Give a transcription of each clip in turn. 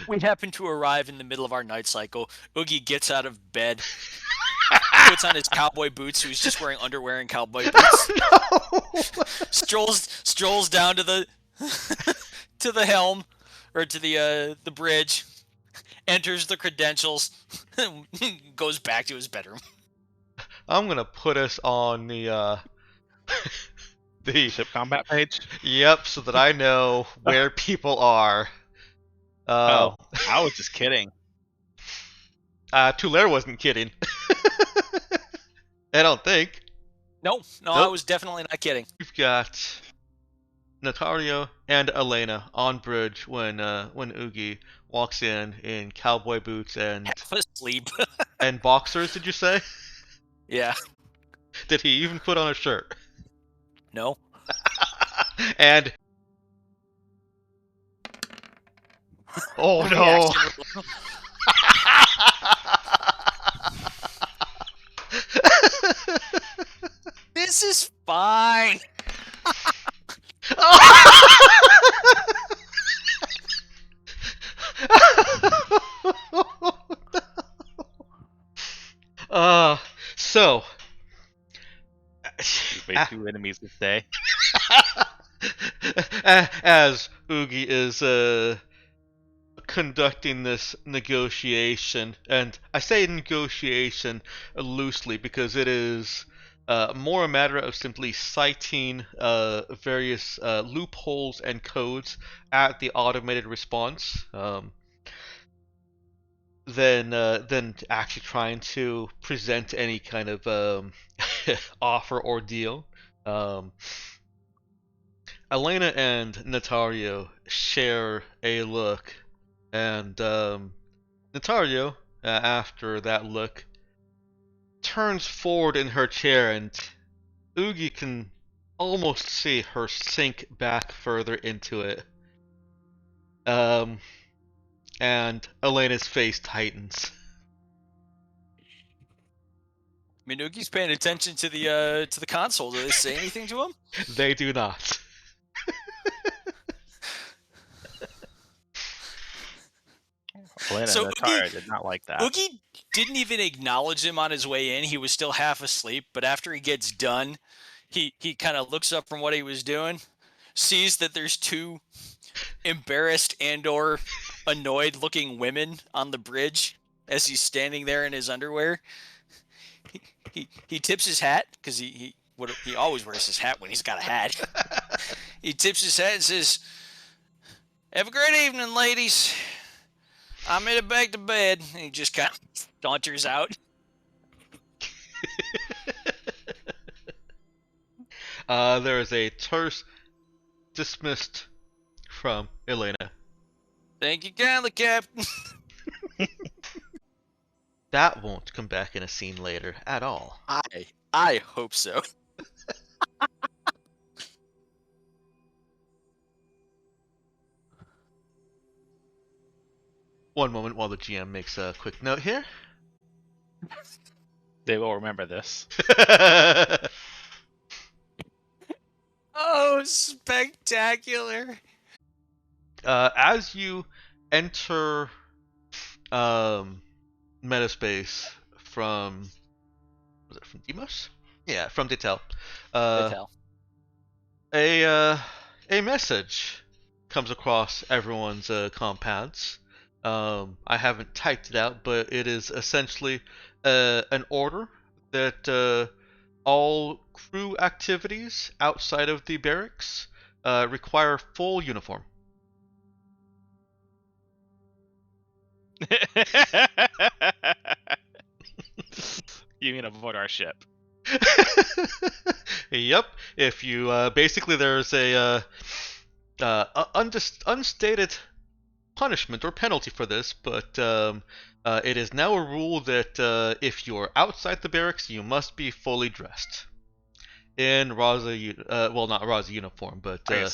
We happen to arrive in the middle of our night cycle. Oogie gets out of bed, puts on his cowboy boots, so he's just wearing underwear and cowboy boots. No! Strolls down to the to the helm or to the bridge, enters the credentials, goes back to his bedroom. I'm gonna put us on the Ship combat page? yep, so that I know where people are. Uh, Oh, I was just kidding. Tulare wasn't kidding. I don't think. No, I Nope. was definitely not kidding. We've got Natario and Elena on bridge when Oogie walks in cowboy boots Half asleep. and boxers. Did you say? Yeah. Did he even put on a shirt? No. And oh no! Reaction. This is fine. uh, so You made 2 enemies this day. as Oogie is conducting this negotiation, and I say negotiation loosely because it is more a matter of simply citing various loopholes and codes at the automated response than actually trying to present any kind of offer or deal. Um, Elena and Natario share a look, and Natario, after that look, turns forward in her chair, and Oogie can almost see her sink back further into it. Um, and Elena's face tightens. Minugie's paying attention to the console. Do they say anything to him? They do not. Elena So and Natara did not like that. Oogie didn't even acknowledge him on his way in. He was still half asleep, but after he gets done, he kind of looks up from what he was doing, sees that there's 2 embarrassed and or annoyed looking women on the bridge as he's standing there in his underwear. He tips his hat because he always wears his hat when he's got a hat. He tips his hat and says, "Have a great evening, ladies. I'm headed back to bed." And he just kind of saunters out. There is a terse dismissed from Elena. Thank you kindly, Captain. That won't come back in a scene later at all. I hope so. One moment while the GM makes a quick note here. They will remember this. Oh, spectacular. As you enter metaspace from, was it from Demos? Yeah, from Detail. A message comes across everyone's compounds. I haven't typed it out, but it is essentially an order that all crew activities outside of the barracks require full uniform. You mean avoid our ship? Yep. If you basically there's a unstated punishment or penalty for this, but it is now a rule that if you're outside the barracks, you must be fully dressed in Raza. Well, not Raza uniform, but Did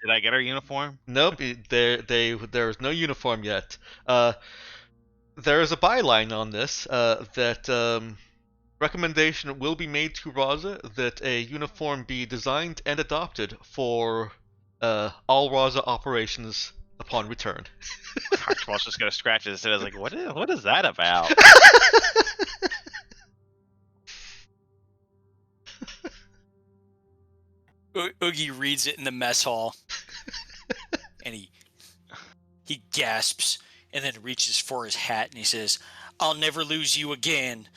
I get our uniform? nope. There's no uniform yet. There is a byline on this that recommendation will be made to Raza that a uniform be designed and adopted for all Raza operations upon return. Archibald's just gonna scratch his head. I was like, what is that about? Oogie reads it in the mess hall, and he gasps, and then reaches for his hat, and he says, "I'll never lose you again."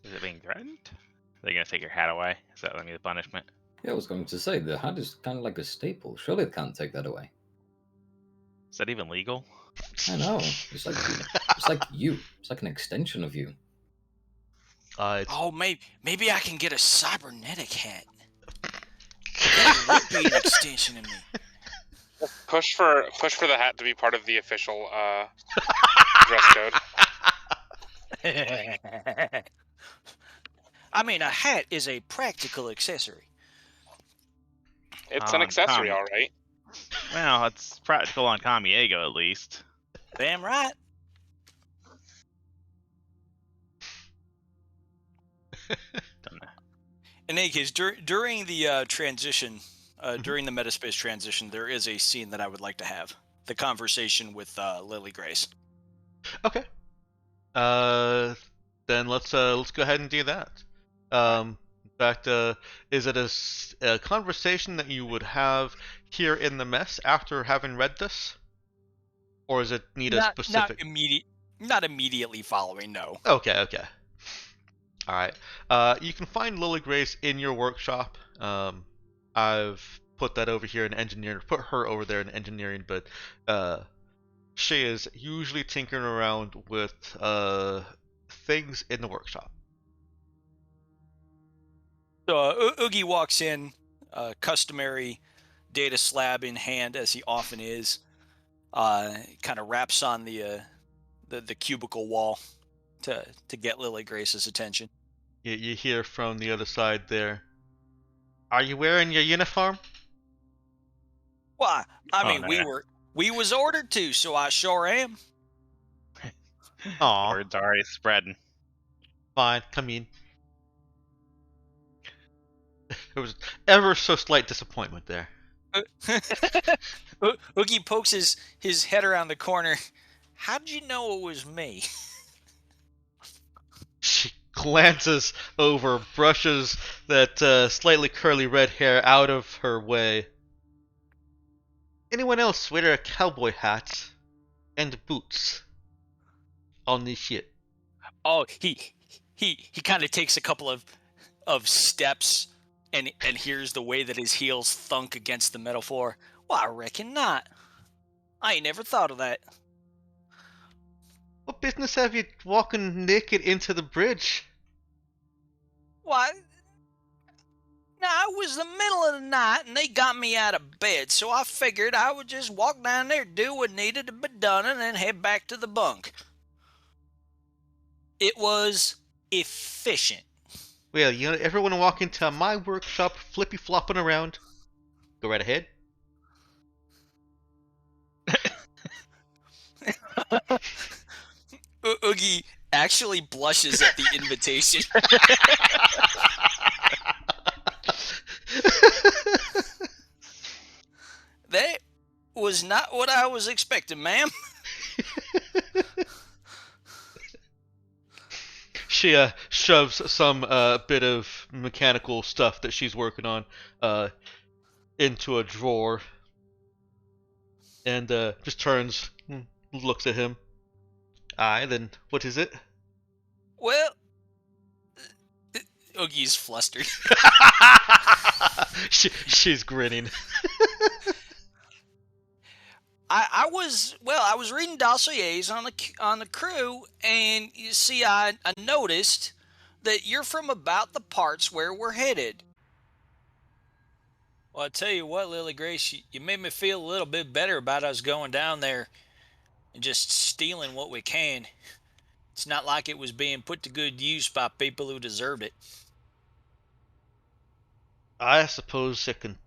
Is it being threatened? Are they gonna take your hat away? Is that gonna be the punishment? Yeah, I was going to say, the hat is kind of like a staple. Surely it can't take that away. Is that even legal? I know. It's like you. It's like an extension of you. Oh, maybe I can get a cybernetic hat. That would be an extension of me. Push for the hat to be part of the official dress code. I mean, a hat is a practical accessory. It's an accessory, all right. Well, it's practical on Camiego at least. Damn right. In any case, during the transition, during the metaspace transition, there is a scene that I would like to have. The conversation with Lily Grace. Okay. Then let's go ahead and do that. In fact, is it a conversation that you would have here in the mess after having read this, or is it need a specific? Not immediately following. No. Okay. All right. You can find Lily Grace in your workshop. I've put that over here in engineering. Put her over there in engineering, but she is usually tinkering around with things in the workshop. So Oogie walks in, customary data slab in hand, as he often is. Kind of raps on the cubicle wall to get Lily Grace's attention. You hear from the other side there. Are you wearing your uniform? Why? I mean, no. we was ordered to, so I sure am. Aw, Word's already spreading. fine, come in. There was ever so slight disappointment there. Oogie pokes his head around the corner. How did you know it was me? She glances over, brushes that slightly curly red hair out of her way. Anyone else wear a cowboy hat and boots on this shit? Oh, he kind of takes a couple of steps and hears the way that his heels thunk against the metal floor. Well, I reckon not. I ain't never thought of that. What business have you walking naked into the bridge? Why? Now, it was the middle of the night, and they got me out of bed, so I figured I would just walk down there, do what needed to be done, and then head back to the bunk. It was efficient. Well, you ever want to walk into my workshop flippy flopping around? Go right ahead. Oogie actually blushes at the invitation. That was not what I was expecting, ma'am. She shoves some bit of mechanical stuff that she's working on into a drawer and just turns, looks at him. Aye, then what is it? Well, Oogie's flustered. She's grinning. I was reading dossiers on the crew, and you see, I noticed that you're from about the parts where we're headed. Well, I tell you what, Lily Grace, you made me feel a little bit better about us going down there and just stealing what we can. It's not like it was being put to good use by people who deserved it. I suppose I can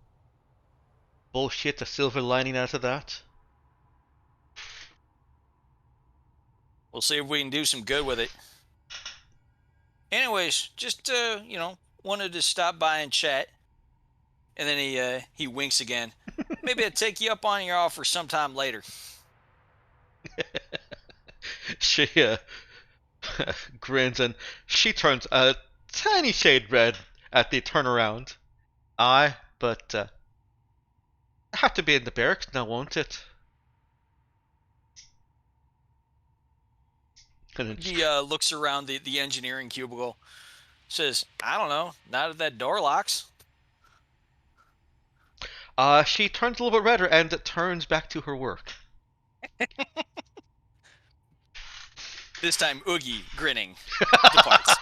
bullshit a silver lining out of that. We'll see if we can do some good with it. Anyways, just wanted to stop by and chat. And then he winks again. Maybe I'd take you up on your offer sometime later. She grins and she turns a tiny shade red at the turnaround. Aye, but have to be in the barracks now, won't it? And then He looks around the engineering cubicle, says, I don't know, not if that door locks. she turns a little bit redder and turns back to her work. This time, Oogie, grinning, departs.